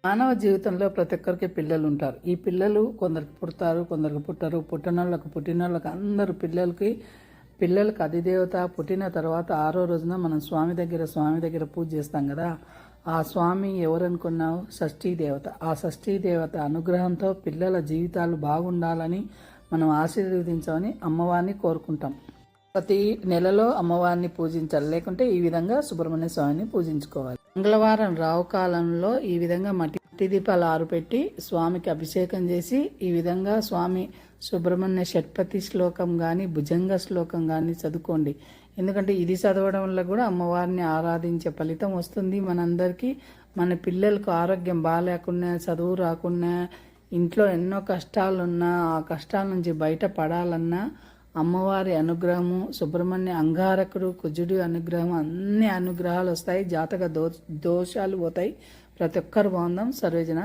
మానవ జీవితంలో ప్రతి ఒక్కరికి పిల్లలు ఉంటారు. ఈ పిల్లలు కొందరికి పుడతారు, కొందరికి పుట్టరు. పుట్టినోళ్ళకి అందరు పిల్లలకి అధిదేవత. పుట్టిన తర్వాత 6వ రోజున మనం స్వామి దగ్గర పూజ చేస్తాం కదా. ఆ స్వామి ఎవరనుకున్నావు? షష్ఠీ దేవత. ఆ షష్ఠీ దేవత అనుగ్రహంతో పిల్లల జీవితాలు బాగుండాలని మనం ఆశీర్వదించామని అమ్మవారిని కోరుకుంటాం. ప్రతి నెలలో అమ్మవారిని పూజించాలి, లేకుంటే ఈ విధంగా సుబ్రహ్మణ్య స్వామిని పూజించుకోవాలి. మంగళవారం రావుకాలంలో ఈ విధంగా మట్టి దీపాలు 6 పెట్టి స్వామికి అభిషేకం చేసి ఈ విధంగా స్వామి సుబ్రహ్మణ్య షట్పతి శ్లోకం కానీ భుజంగ శ్లోకం కానీ చదువుకోండి. ఎందుకంటే ఇది చదవడం వల్ల కూడా అమ్మవారిని ఆరాధించే ఫలితం వస్తుంది మనందరికీ. మన పిల్లలకు ఆరోగ్యం బాగాలేకున్నా, చదువు రాకున్నా, ఇంట్లో ఎన్నో కష్టాలున్నా ఆ కష్టాల నుంచి బయటపడాలన్నా అమ్మవారి అనుగ్రహము, సుబ్రహ్మణ్య అంగారకుడు కుజుడు అనుగ్రహం, అన్ని అనుగ్రహాలు వస్తాయి. జాతక దోషాలు పోతాయి. ప్రతి ఒక్కరు బాగుందాం. సర్వేజన